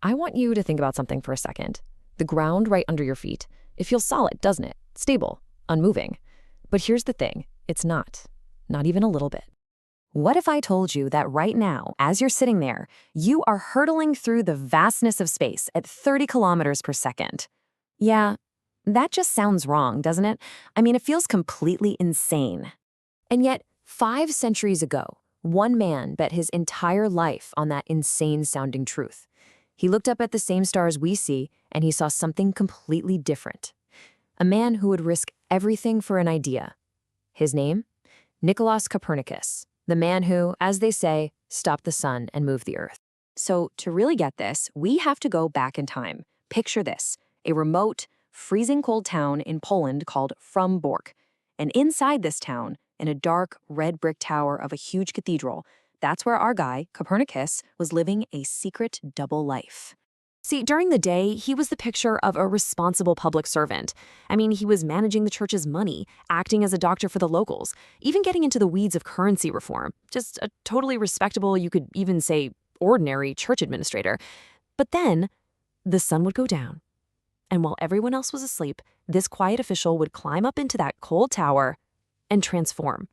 I want you to think about something for a second. The ground right under your feet, it feels solid, doesn't it? Stable, unmoving. But here's the thing, it's not. Not even a little bit. What if I told you that right now, as you're sitting there, you are hurtling through the vastness of space at 30 kilometers per second? Yeah, that just sounds wrong, doesn't it? I mean, it feels completely insane. And yet, 5 centuries ago, one man bet his entire life on that insane-sounding truth. He looked up at the same stars we see, and he saw something completely different. A man who would risk everything for an idea. His name? Nicolaus Copernicus, the man who, as they say, stopped the sun and moved the earth. So to really get this, we have to go back in time. Picture this, a remote, freezing cold town in Poland called Frombork. And inside this town, in a dark, red brick tower of a huge cathedral, that's where our guy, Copernicus, was living a secret double life. See, during the day, he was the picture of a responsible public servant. I mean, he was managing the church's money, acting as a doctor for the locals, even getting into the weeds of currency reform. Just a totally respectable, you could even say ordinary church administrator. But then, the sun would go down. And while everyone else was asleep, this quiet official would climb up into that cold tower and transform.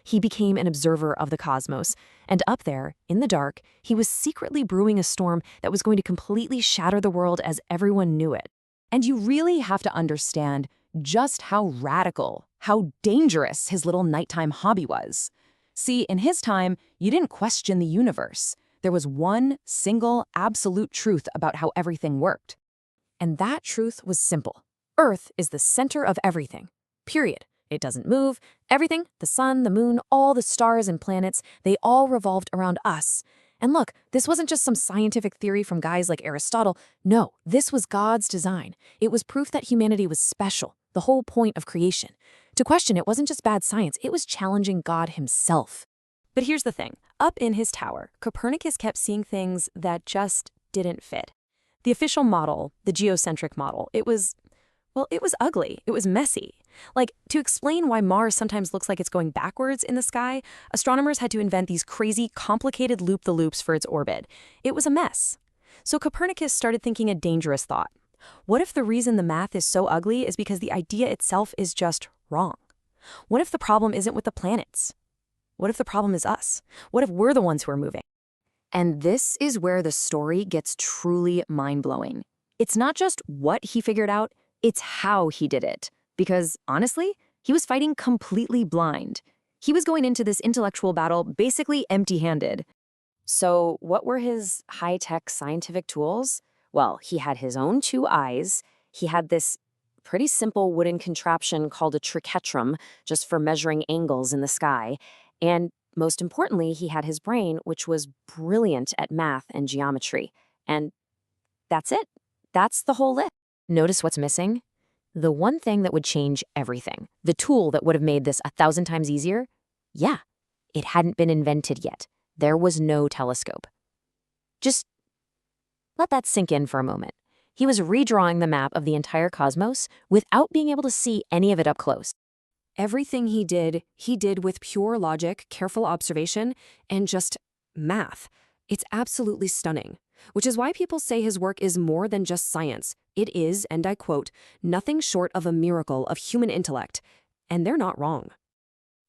He became an observer of the cosmos, and up there, in the dark, he was secretly brewing a storm that was going to completely shatter the world as everyone knew it. And you really have to understand just how radical, how dangerous his little nighttime hobby was. See, in his time, you didn't question the universe. There was one single, absolute truth about how everything worked. And that truth was simple. Earth is the center of everything. Period. It doesn't move. Everything, the sun, the moon, all the stars and planets, they all revolved around us. And look, this wasn't just some scientific theory from guys like Aristotle. No, this was God's design. It was proof that humanity was special, the whole point of creation. To question it wasn't just bad science, it was challenging God himself. But here's the thing. Up in his tower, Copernicus kept seeing things that just didn't fit. The official model, the geocentric model, it was ugly. It was messy. Like, to explain why Mars sometimes looks like it's going backwards in the sky, astronomers had to invent these crazy, complicated loop-the-loops for its orbit. It was a mess. So Copernicus started thinking a dangerous thought. What if the reason the math is so ugly is because the idea itself is just wrong? What if the problem isn't with the planets? What if the problem is us? What if we're the ones who are moving? And this is where the story gets truly mind-blowing. It's not just what he figured out, it's how he did it. Because, honestly, he was fighting completely blind. He was going into this intellectual battle basically empty-handed. So what were his high-tech scientific tools? Well, he had his own 2 eyes. He had this pretty simple wooden contraption called a triquetrum, just for measuring angles in the sky. And most importantly, he had his brain, which was brilliant at math and geometry. And that's it. That's the whole list. Notice what's missing? The one thing that would change everything, the tool that would have made this 1,000 times easier, yeah, it hadn't been invented yet. There was no telescope. Just let that sink in for a moment. He was redrawing the map of the entire cosmos without being able to see any of it up close. Everything he did with pure logic, careful observation, and just math. It's absolutely stunning. Which is why people say his work is more than just science. It is, and I quote, nothing short of a miracle of human intellect. And they're not wrong.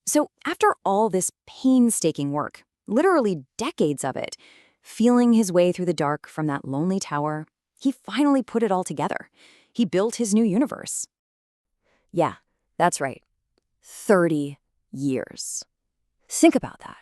So after all this painstaking work, literally decades of it, feeling his way through the dark from that lonely tower, he finally put it all together. He built his new universe. Yeah, that's right. 30 years. Think about that.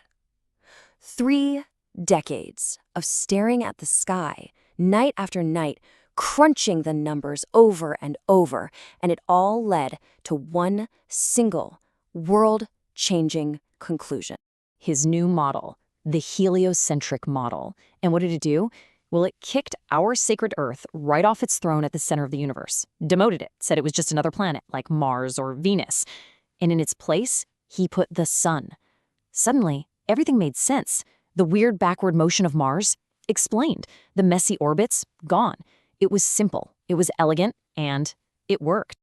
3 decades of staring at the sky, night after night, crunching the numbers over and over, and it all led to one single, world-changing conclusion. His new model, the heliocentric model. And what did it do? Well, it kicked our sacred Earth right off its throne at the center of the universe, demoted it, said it was just another planet, like Mars or Venus. And in its place, he put the sun. Suddenly, everything made sense. The weird backward motion of Mars, explained. The messy orbits, gone. It was simple, it was elegant, and it worked.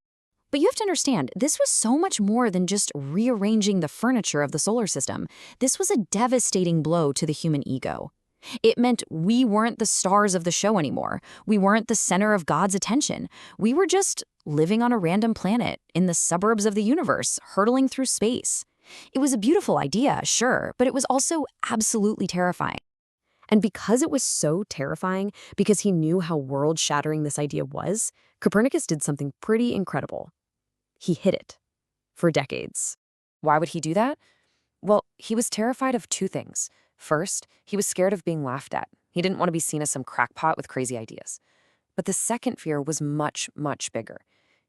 But you have to understand, this was so much more than just rearranging the furniture of the solar system. This was a devastating blow to the human ego. It meant we weren't the stars of the show anymore. We weren't the center of God's attention. We were just living on a random planet in the suburbs of the universe, hurtling through space. It was a beautiful idea, sure, but it was also absolutely terrifying. And because it was so terrifying, because he knew how world-shattering this idea was, Copernicus did something pretty incredible. He hid it for decades. Why would he do that? Well, he was terrified of two things. First, he was scared of being laughed at. He didn't want to be seen as some crackpot with crazy ideas. But the second fear was much, much bigger.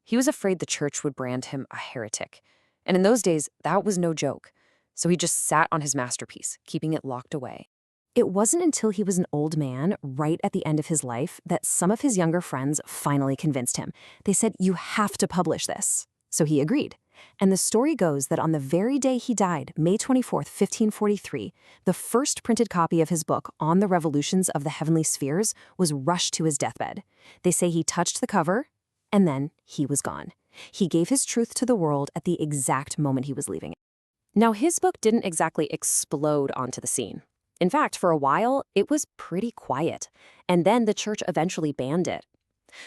He was afraid the church would brand him a heretic. And in those days, that was no joke. So he just sat on his masterpiece, keeping it locked away. It wasn't until he was an old man, right at the end of his life, that some of his younger friends finally convinced him. They said, "You have to publish this." So he agreed. And the story goes that on the very day he died, May 24th, 1543, the first printed copy of his book, On the Revolutions of the Heavenly Spheres, was rushed to his deathbed. They say he touched the cover, and then he was gone. He gave his truth to the world at the exact moment he was leaving it. Now, his book didn't exactly explode onto the scene. In fact, for a while, it was pretty quiet. And then the church eventually banned it.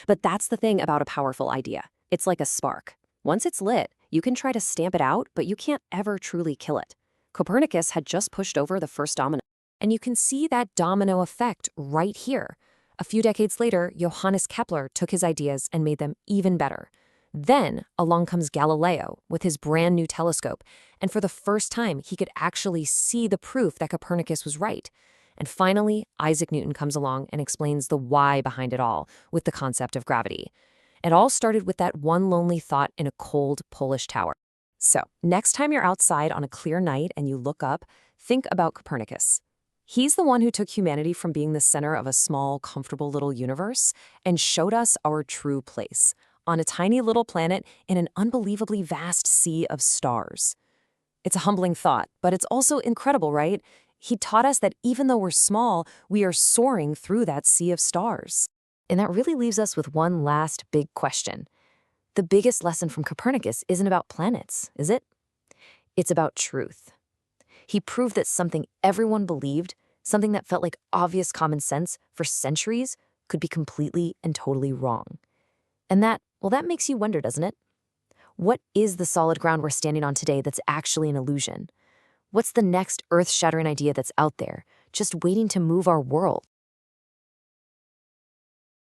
But that's the thing about a powerful idea. It's like a spark. Once it's lit, you can try to stamp it out, but you can't ever truly kill it. Copernicus had just pushed over the first domino. And you can see that domino effect right here. A few decades later, Johannes Kepler took his ideas and made them even better. Then along comes Galileo with his brand new telescope, and for the first time, he could actually see the proof that Copernicus was right. And finally, Isaac Newton comes along and explains the why behind it all with the concept of gravity. It all started with that one lonely thought in a cold Polish tower. So, next time you're outside on a clear night and you look up, think about Copernicus. He's the one who took humanity from being the center of a small, comfortable little universe and showed us our true place, on a tiny little planet in an unbelievably vast sea of stars. It's a humbling thought, but it's also incredible, right? He taught us that even though we're small, we are soaring through that sea of stars. And that really leaves us with one last big question. The biggest lesson from Copernicus isn't about planets, is it? It's about truth. He proved that something everyone believed, something that felt like obvious common sense for centuries, could be completely and totally wrong. And that makes you wonder, doesn't it? What is the solid ground we're standing on today that's actually an illusion? What's the next earth-shattering idea that's out there, just waiting to move our world?